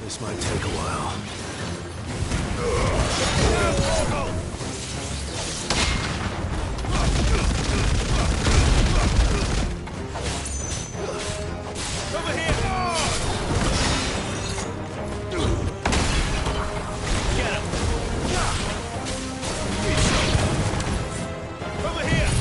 This might take a while. Over here! Get him! Over here!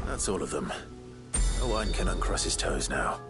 That's all of them. Owain can uncross his toes now.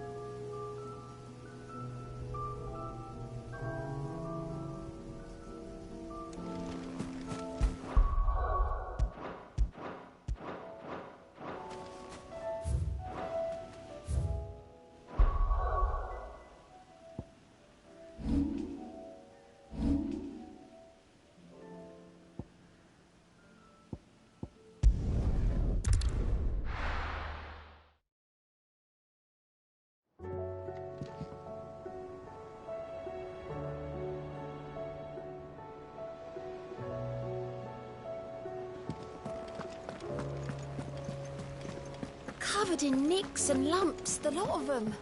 Covered in nicks and lumps, the lot of them.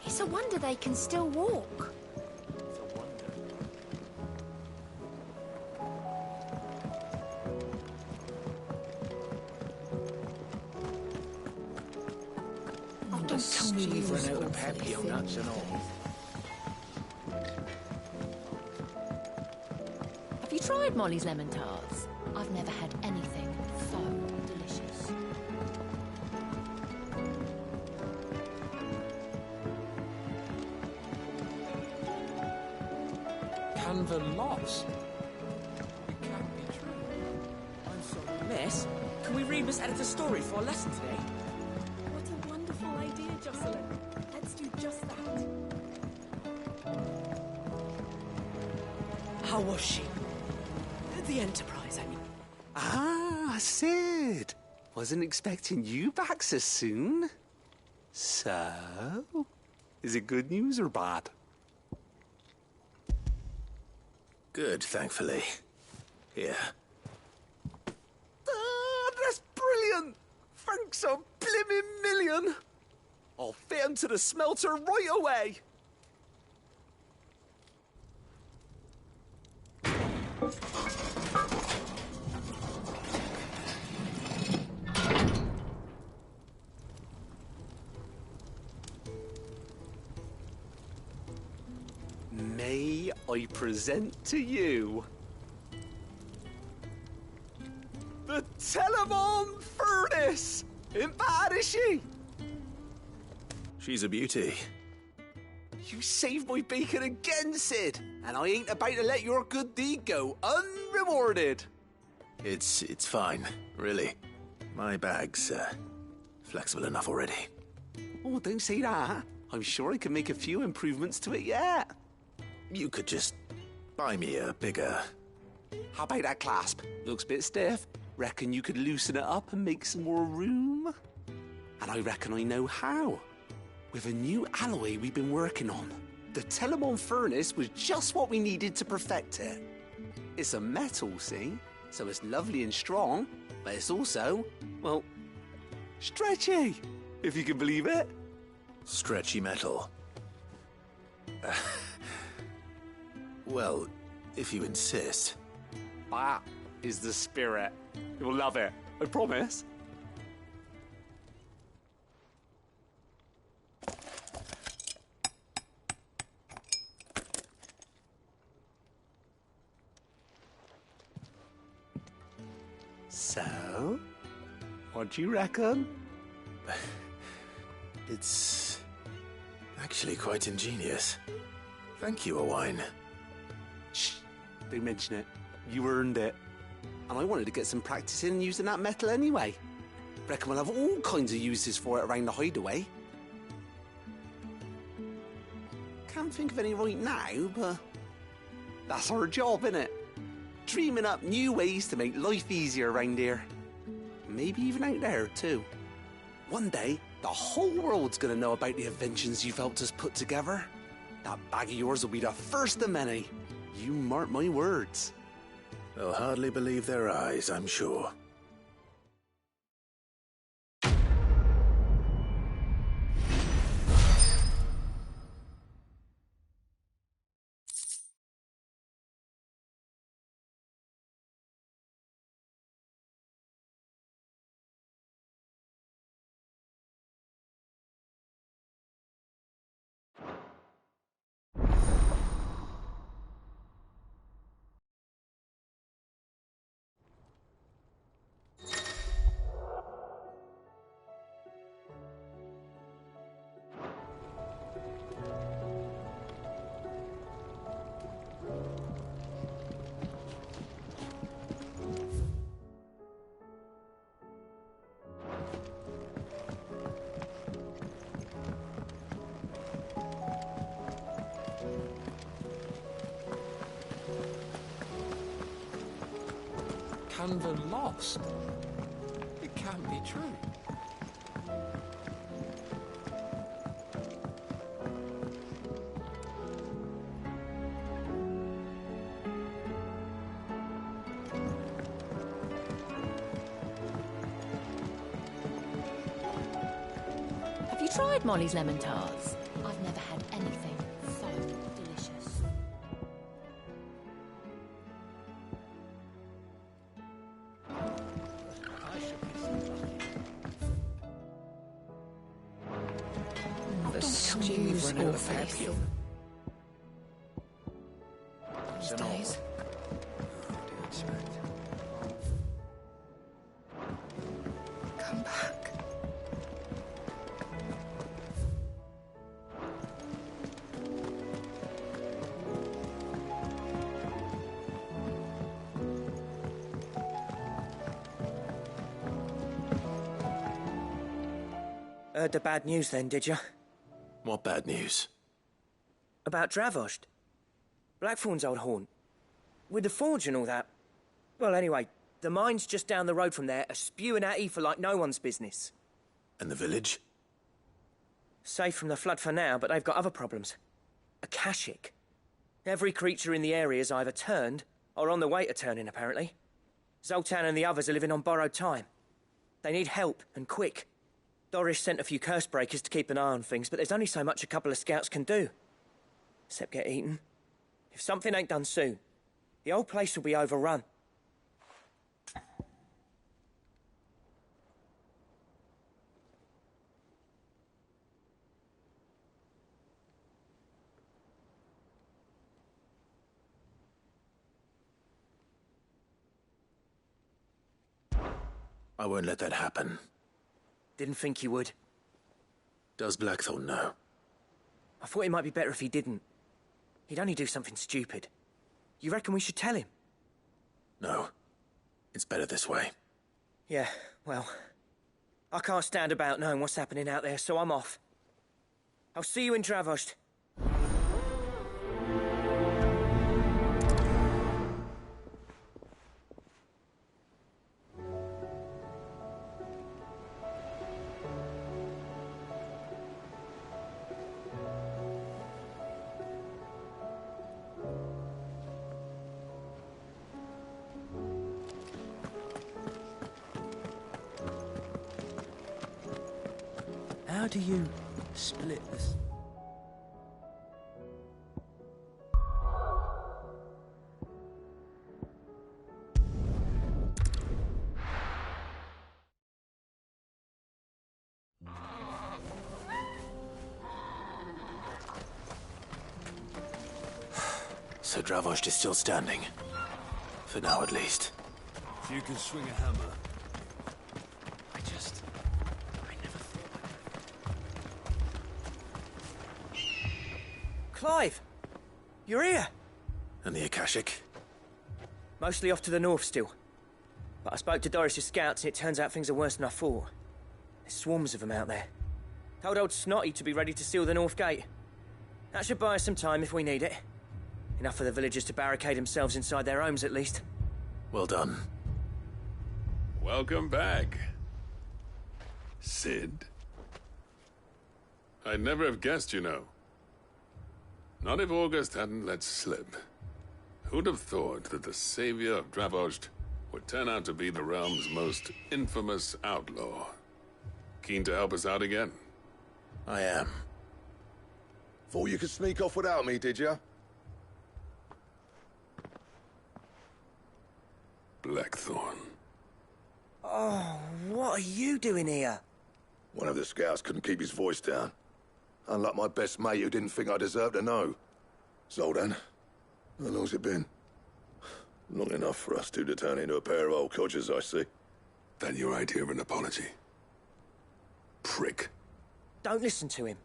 It's a wonder they can still walk. Oh, don't tell me we've run out of Pepio nuts and all. Have you tried Molly's lemon tarts? I've never had anything so delicious. Canva lost. It can't be true. I'm sorry, Miss. Can we read Miss Editor's story for a lesson today? What a wonderful idea, Jocelyn. Let's do just that. How was she? The Enterprise, I mean. Ah, Sid. Wasn't expecting you back so soon. So, is it good news or bad? Good, thankfully. Here. Ah, that's brilliant. Thanks a blimmin' million. I'll fit 'em to the smelter right away. May I present to you the Telemon Furnace? Ain't bad, is she? She's a beauty. You saved my bacon again, Sid. And I ain't about to let your good deed go unrewarded. It's fine, really. My bag's, flexible enough already. Oh, don't say that. I'm sure I can make a few improvements to it yet. You could just buy me a bigger... How about that clasp? Looks a bit stiff. Reckon you could loosen it up and make some more room? And I reckon I know how. With a new alloy we've been working on. The Telemon furnace was just what we needed to perfect it. It's a metal, see? So it's lovely and strong, but it's also, well, stretchy, if you can believe it. Stretchy metal. Well, if you insist. That is the spirit. You'll love it, I promise. So, what do you reckon? It's actually quite ingenious. Thank you, Owain. Shh, don't mention it. You earned it. And I wanted to get some practice in using that metal anyway. Reckon we'll have all kinds of uses for it around the hideaway. Can't think of any right now, but that's our job, innit? Dreaming up new ways to make life easier around here. Maybe even out there, too. One day, the whole world's gonna know about the inventions you've helped us put together. That bag of yours will be the first of many. You mark my words. They'll hardly believe their eyes, I'm sure. Canvan lost? It can't be true. Have you tried Molly's lemon tarts? I've never had anything so delicious. The stew's run out of awfully perfume. These days. Come back. Heard the bad news then, did you? What bad news? About Dravost. Blackthorn's old haunt. With the forge and all that. Well, anyway, the mine's just down the road from there are spewing out ether like no one's business. And the village? Safe from the flood for now, but they've got other problems. Akashic. Every creature in the area's either turned or on the way to turning, apparently. Zoltan and the others are living on borrowed time. They need help, and quick. Doris sent a few curse breakers to keep an eye on things, but there's only so much a couple of scouts can do. Except get eaten. If something ain't done soon, the whole place will be overrun. I won't let that happen. Didn't think you would. Does Blackthorn know? I thought it might be better if he didn't. He'd only do something stupid. You reckon we should tell him? No. It's better this way. Yeah, well... I can't stand about knowing what's happening out there, so I'm off. I'll see you in Dravost. How do you split this? So Dravost is still standing. For now, at least. If you can swing a hammer. Clive! You're here! And the Akashic? Mostly off to the north still. But I spoke to Doris's scouts and it turns out things are worse than I thought. There's swarms of them out there. Told old Snotty to be ready to seal the north gate. That should buy us some time if we need it. Enough for the villagers to barricade themselves inside their homes at least. Well done. Welcome back, Cid. I'd never have guessed, you know. Not if August hadn't let slip. Who'd have thought that the savior of Dravost would turn out to be the realm's most infamous outlaw? Keen to help us out again? I am. Thought you could sneak off without me, did you? Blackthorn. Oh, what are you doing here? One of the scouts couldn't keep his voice down. Unlike my best mate who didn't think I deserved to know. Zoltan, how long's it been? Long enough for us two to turn into a pair of old codgers, I see. That your idea of an apology? Prick. Don't listen to him.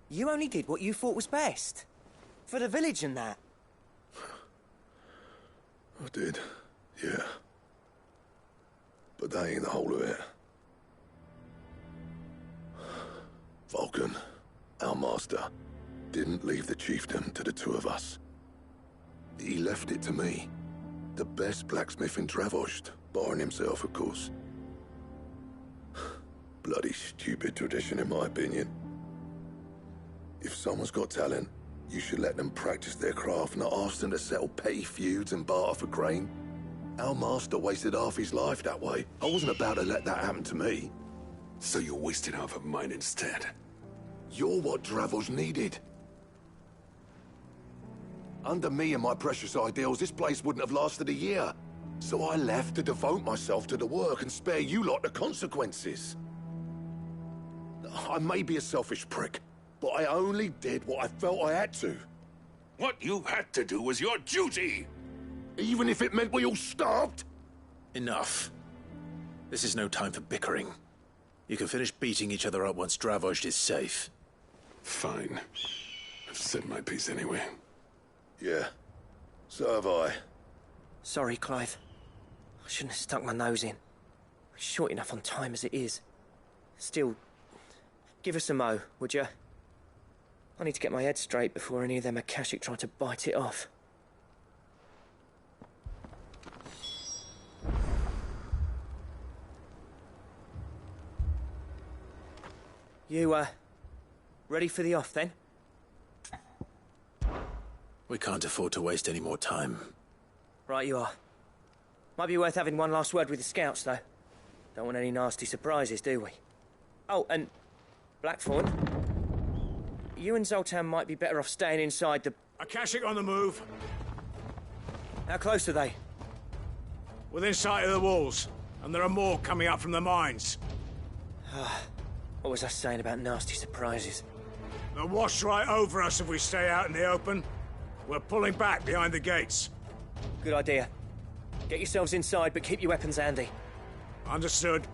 You only did what you thought was best. For the village and that. I did, yeah. But that ain't the whole of it. Vulcan, our master, didn't leave the chiefdom to the two of us. He left it to me. The best blacksmith in Dravost, barring himself, of course. Bloody stupid tradition, in my opinion. If someone's got talent, you should let them practice their craft, not ask them to settle petty feuds and barter for grain. Our master wasted half his life that way. I wasn't about to let that happen to me. So you wasted half of mine instead? You're what Dravost needed. Under me and my precious ideals, this place wouldn't have lasted a year. So I left to devote myself to the work and spare you lot the consequences. I may be a selfish prick, but I only did what I felt I had to. What you had to do was your duty! Even if it meant we all starved? Enough. This is no time for bickering. You can finish beating each other up once Dravost is safe. Fine. I've said my piece anyway. Yeah, so have I. Sorry, Clive. I shouldn't have stuck my nose in. We're short enough on time as it is. Still, give us a mo, would you? I need to get my head straight before any of them Akashic try to bite it off. You, ready for the off, then? We can't afford to waste any more time. Right you are. Might be worth having one last word with the scouts, though. Don't want any nasty surprises, do we? Oh, and Blackthorn, you and Zoltan might be better off staying inside the... Akashic on the move. How close are they? Within sight of the walls. And there are more coming up from the mines. What was I saying about nasty surprises? They'll wash right over us if we stay out in the open. We're pulling back behind the gates. Good idea. Get yourselves inside, but keep your weapons handy. Understood.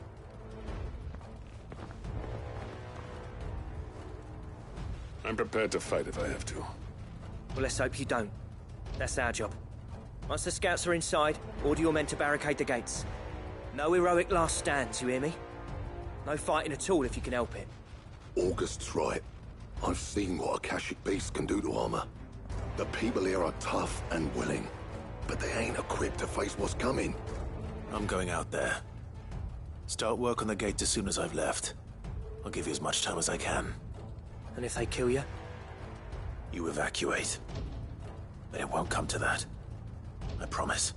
I'm prepared to fight if I have to. Well, let's hope you don't. That's our job. Once the scouts are inside, order your men to barricade the gates. No heroic last stands, you hear me? No fighting at all if you can help it. August's right. I've seen what Akashic beasts can do to armor. The people here are tough and willing, but they ain't equipped to face what's coming. I'm going out there. Start work on the gate as soon as I've left. I'll give you as much time as I can. And if they kill you? You evacuate. But it won't come to that. I promise.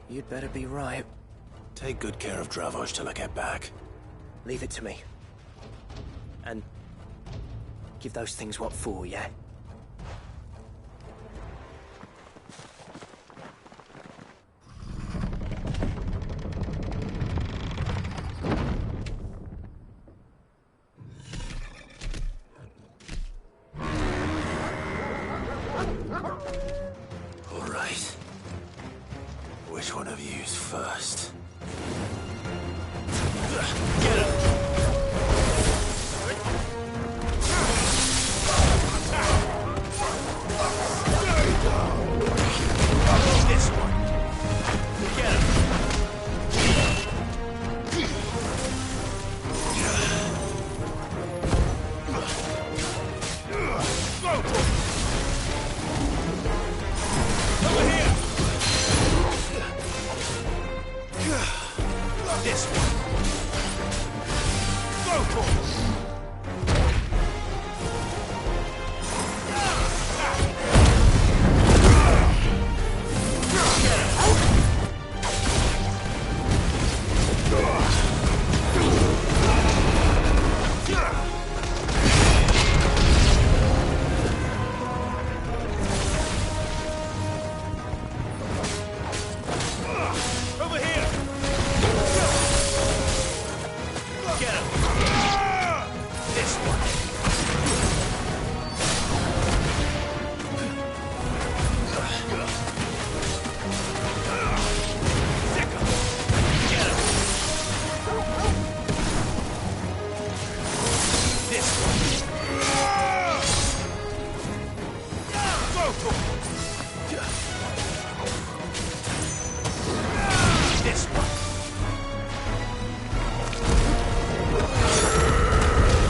You'd better be right. Take good care of Dravoj till I get back. Leave it to me. And give those things what for, yeah? All right. Which one of you's first? Get him! This one. Get him! Over here! This one. Go for it! Over here! Get him! This one. Stick him! Get him! This one. Go for it! This one.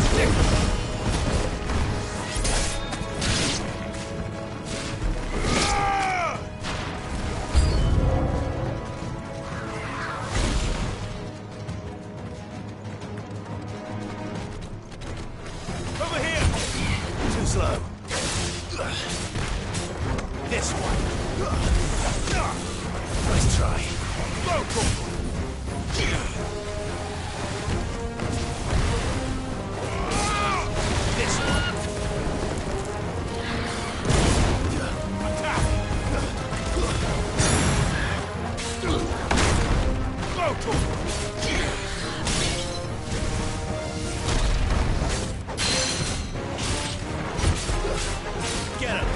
Stick him! Over here! Too slow. This one. Nice try. Go for it. This one. Attack! Go for it. Get him!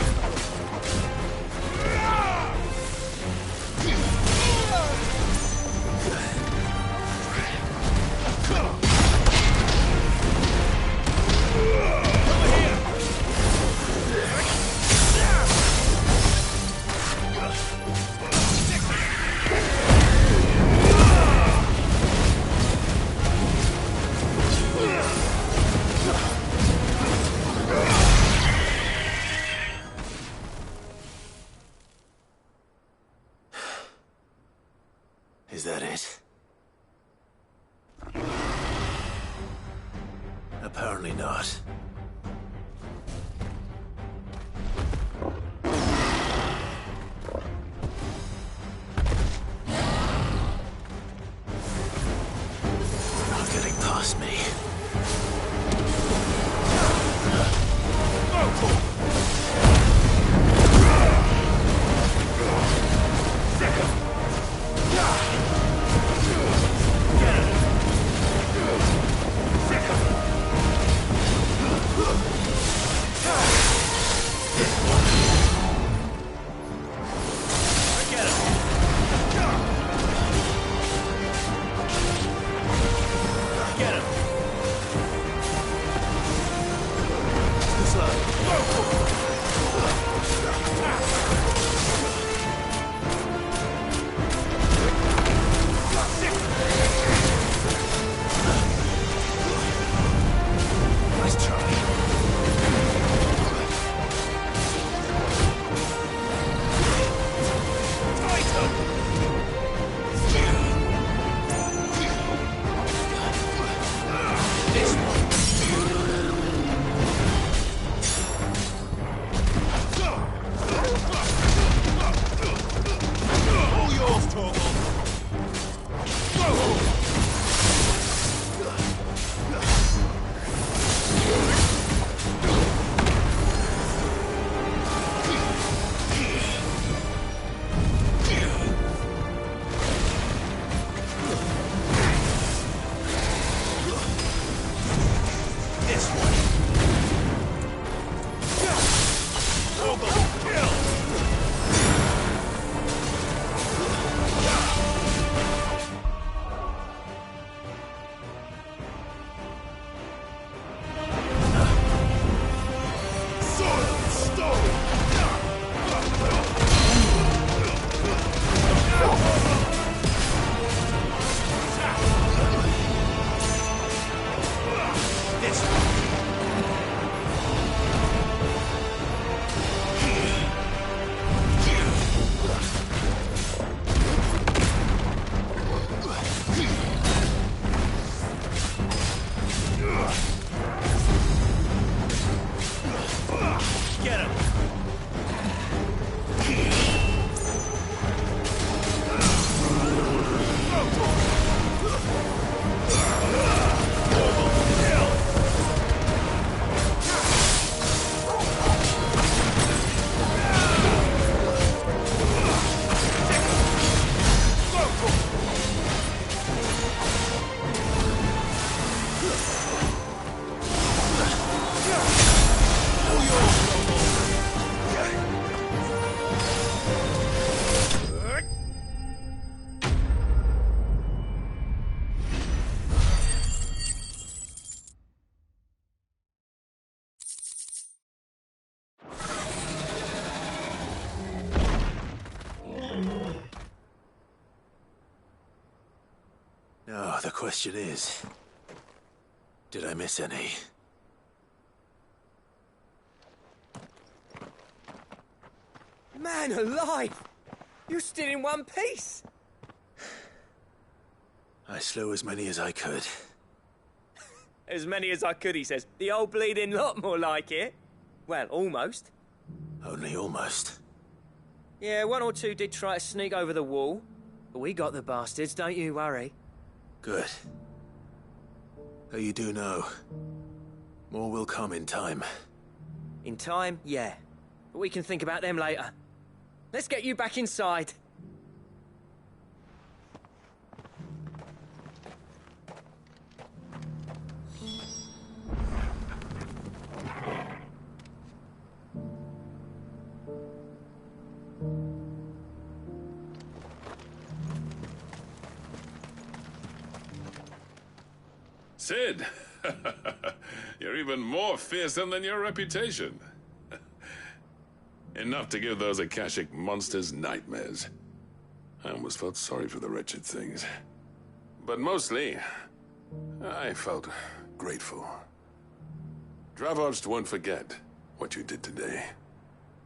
question is, did I miss any? Man alive! You're still in one piece! I slew as many as I could. As many as I could, he says. The old bleeding lot, more like it. Well, almost. Only almost. Yeah, one or two did try to sneak over the wall. But we got the bastards, don't you worry. Good. Though you do know, more will come in time. In time, yeah. But we can think about them later. Let's get you back inside. Sid! You're even more fearsome than your reputation. Enough to give those Akashic monsters nightmares. I almost felt sorry for the wretched things. But mostly, I felt grateful. Dravoged won't forget what you did today.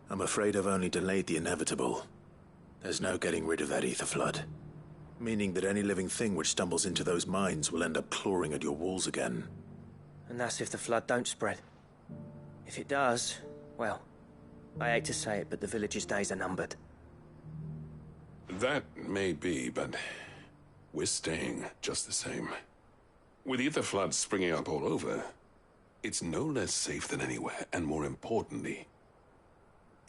I'm afraid I've only delayed the inevitable. There's no getting rid of that ether flood. Meaning that any living thing which stumbles into those mines will end up clawing at your walls again. And that's if the flood don't spread. If it does, well, I hate to say it, but the village's days are numbered. That may be, but we're staying just the same. With ether floods springing up all over, it's no less safe than anywhere, and more importantly,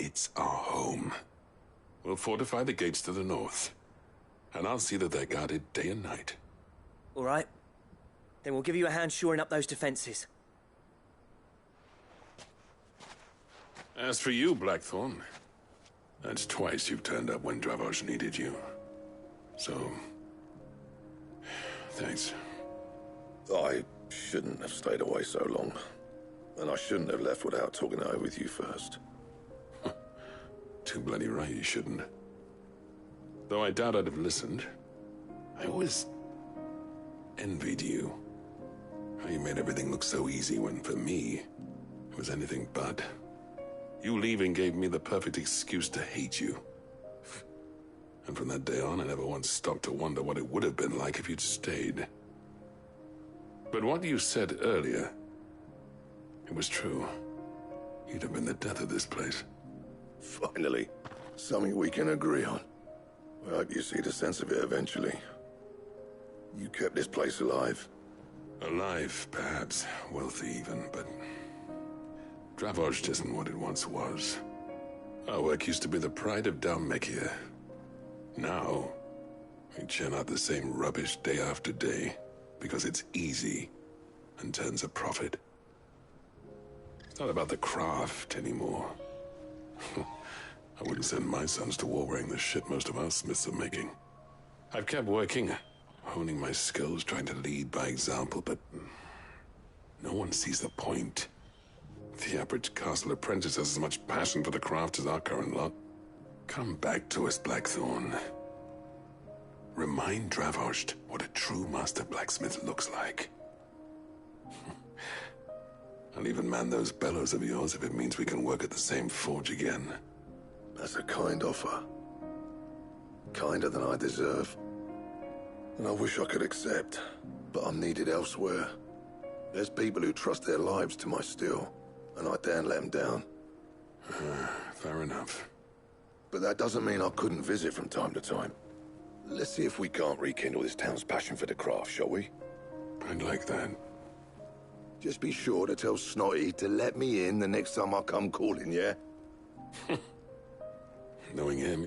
it's our home. We'll fortify the gates to the north, and I'll see that they're guarded day and night. All right. Then we'll give you a hand shoring up those defenses. As for you, Blackthorn, that's twice you've turned up when Dravos needed you. So, thanks. I shouldn't have stayed away so long. And I shouldn't have left without talking it over with you first. Too bloody right you shouldn't. Though I doubt I'd have listened. I always envied you. How you made everything look so easy when, for me, it was anything but. You leaving gave me the perfect excuse to hate you. And from that day on, I never once stopped to wonder what it would have been like if you'd stayed. But what you said earlier, it was true. You'd have been the death of this place. Finally, something we can agree on. I hope you see the sense of it eventually. You kept this place alive. Alive, perhaps. Wealthy even, but Dravoged isn't what it once was. Our work used to be the pride of Dhalmekia. Now, we churn out the same rubbish day after day because it's easy and turns a profit. It's not about the craft anymore. I wouldn't send my sons to war wearing the shit most of our smiths are making. I've kept working, honing my skills, trying to lead by example, but no one sees the point. The average castle apprentice has as much passion for the craft as our current lot. Come back to us, Blackthorn. Remind Dravoged what a true master blacksmith looks like. I'll even man those bellows of yours if it means we can work at the same forge again. That's a kind offer. Kinder than I deserve. And I wish I could accept, but I'm needed elsewhere. There's people who trust their lives to my steel, and I daren't let them down. Fair enough. But that doesn't mean I couldn't visit from time to time. Let's see if we can't rekindle this town's passion for the craft, shall we? I'd like that. Just be sure to tell Snotty to let me in the next time I come calling, yeah? Knowing him,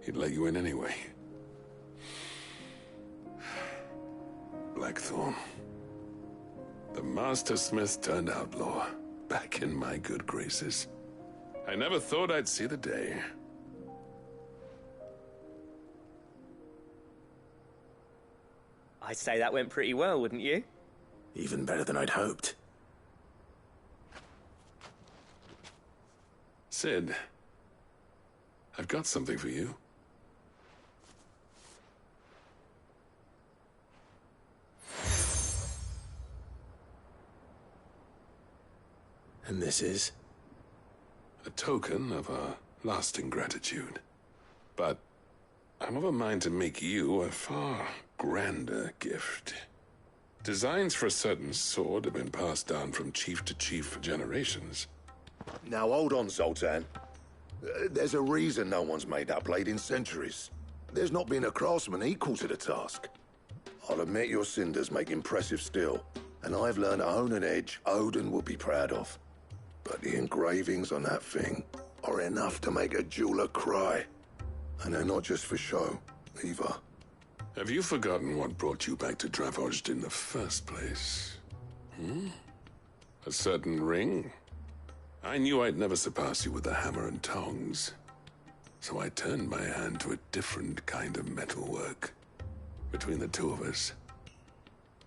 he'd let you in anyway. Blackthorn. The Master Smith turned outlaw, back in my good graces. I never thought I'd see the day. I'd say that went pretty well, wouldn't you? Even better than I'd hoped. Sid, I've got something for you. And this is? A token of our lasting gratitude. But I'm of a mind to make you a far grander gift. Designs for a certain sword have been passed down from chief to chief for generations. Now hold on, Zoltan. There's a reason no one's made that blade in centuries. There's not been a craftsman equal to the task. I'll admit your cinders make impressive steel, and I've learned to own an edge Odin will be proud of. But the engravings on that thing are enough to make a jeweler cry. And they're not just for show, either. Have you forgotten what brought you back to Dravojd in the first place? A certain ring? I knew I'd never surpass you with the hammer and tongs. So I turned my hand to a different kind of metalwork. Between the two of us,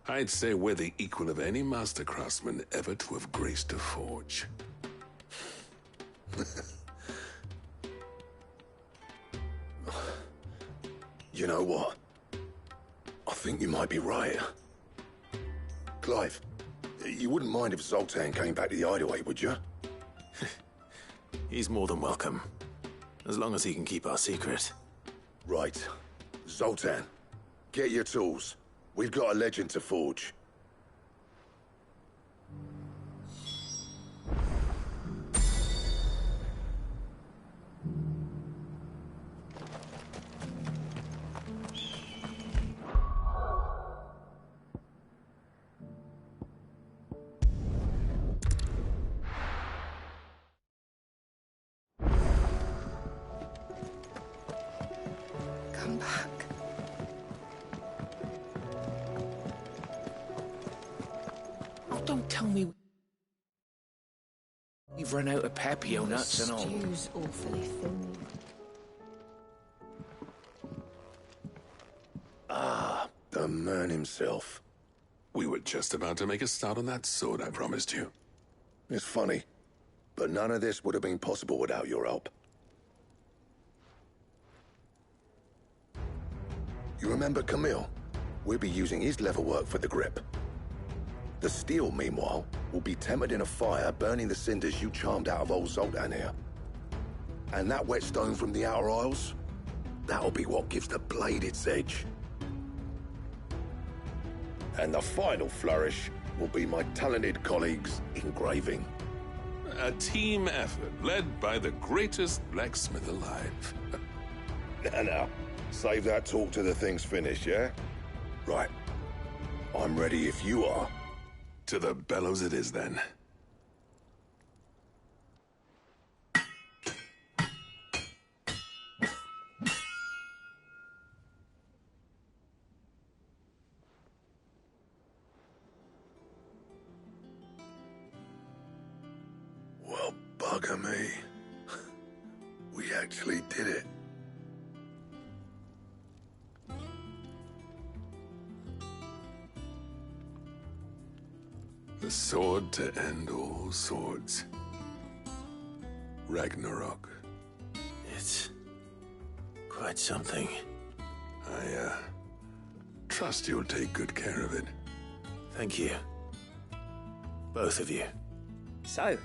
I'd say we're the equal of any master craftsman ever to have graced a forge. You know what? I think you might be right. Clive, you wouldn't mind if Zoltan came back to the Hideaway, would you? He's more than welcome. As long as he can keep our secret. Right. Zoltan, get your tools. We've got a legend to forge. Come back. Oh, don't tell me you've run out of Papio nuts and all. Stew's awfully thin. Ah, the man himself. We were just about to make a start on that sword I promised you. It's funny, but none of this would have been possible without your help. You remember Camille? We'll be using his leatherwork for the grip. The steel, meanwhile, will be tempered in a fire, burning the cinders you charmed out of old Zoltan here. And that whetstone from the Outer Isles? That'll be what gives the blade its edge. And the final flourish will be my talented colleagues' engraving. A team effort led by the greatest blacksmith alive. Now, save that talk till the thing's finished, yeah? Right. I'm ready if you are. To the bellows it is, then. Well, bugger me. We actually did it. The sword to end all swords. Ragnarok. It's quite something. I, trust you'll take good care of it. Thank you. Both of you. So,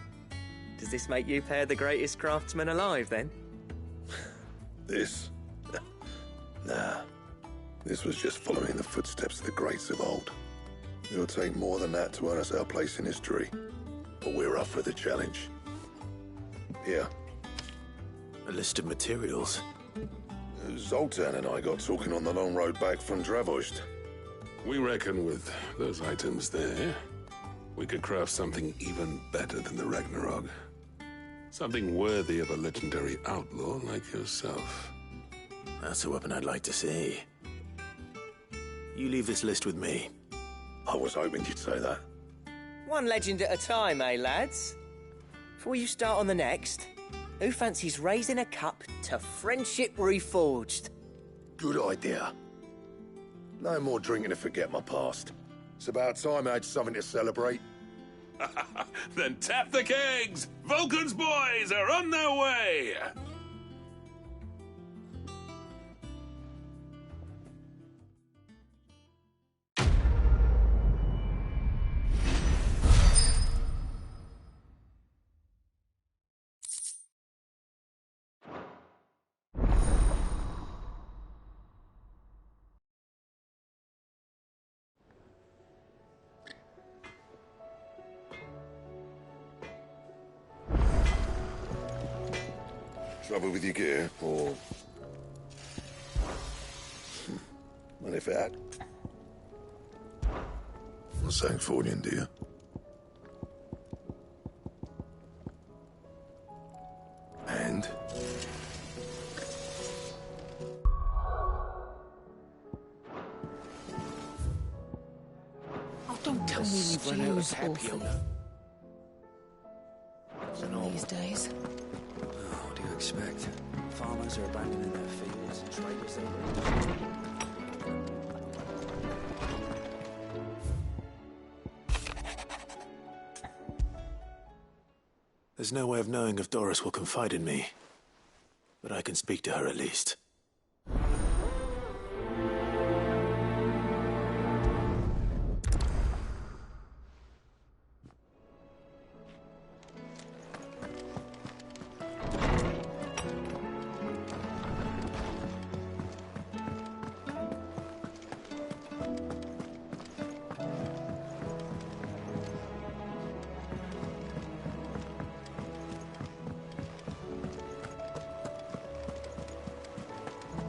does this make you pair the greatest craftsman alive, then? This? Nah. This was just following the footsteps of the greats of old. It'll take more than that to earn us our place in history. But we're up for the challenge. Here. A list of materials. Zoltan and I got talking on the long road back from Dravojd. We reckon with those items there, we could craft something even better than the Ragnarok. Something worthy of a legendary outlaw like yourself. That's a weapon I'd like to see. You leave this list with me. I was hoping you'd say that. One legend at a time, eh, lads? Before you start on the next, who fancies raising a cup to Friendship Reforged? Good idea. No more drinking to forget my past. It's about time I had something to celebrate. Then tap the kegs! Vulcan's boys are on their way! Trouble with your gear, or... Well, if that... Not saying Fordian, do you? And? Oh, don't tell me you've run out of pepium. One of these days. Oh, what do you expect? Farmers are abandoning their fields and traders their... There's no way of knowing if Doris will confide in me, but I can speak to her at least.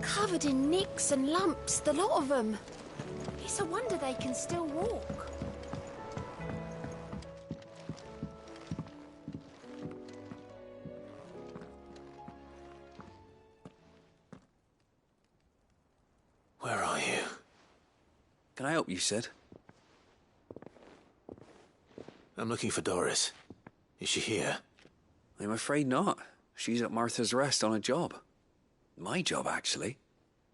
Covered in nicks and lumps, the lot of them. It's a wonder they can still walk. Where are you? Can I help you, Sid? I'm looking for Doris. Is she here? I'm afraid not. She's at Martha's Rest on a job. My job, actually.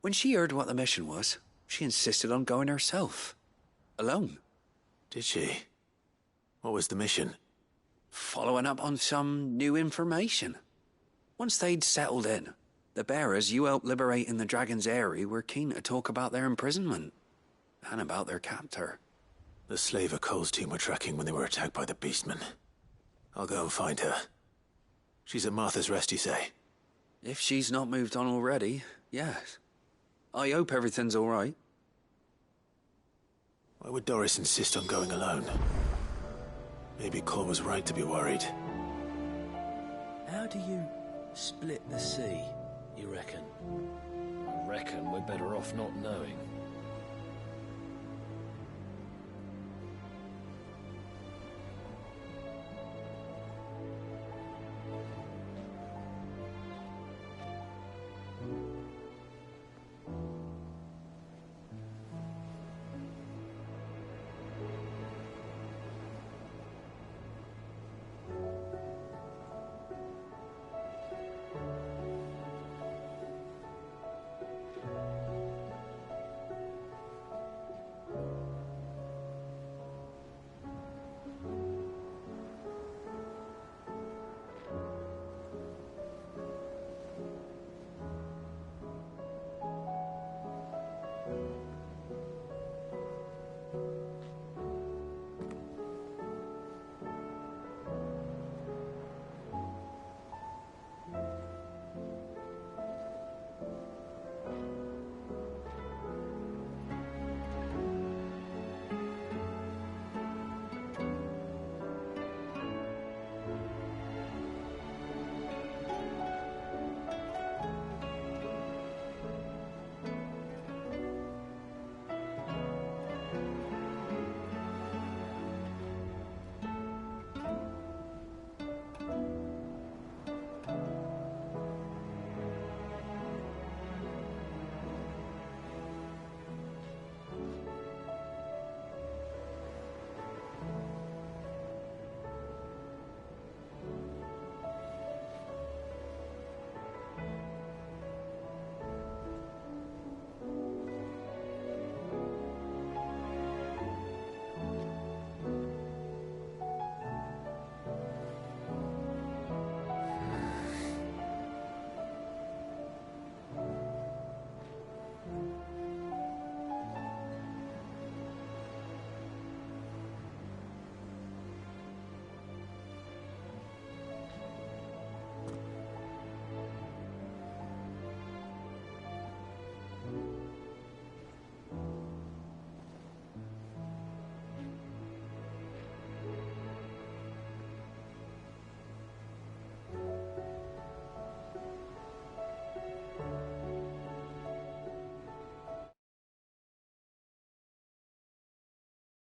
When she heard what the mission was, she insisted on going herself. Alone. Did she? What was the mission? Following up on some new information. Once they'd settled in, the bearers you helped liberate in the Dragon's Eyrie were keen to talk about their imprisonment. And about their captor. The slaver Cole's team were tracking when they were attacked by the Beastmen. I'll go and find her. She's at Martha's Rest, you say? If she's not moved on already, yes. I hope everything's all right. Why would Doris insist on going alone? Maybe Cole was right to be worried. How do you split the sea, you reckon? I reckon we're better off not knowing.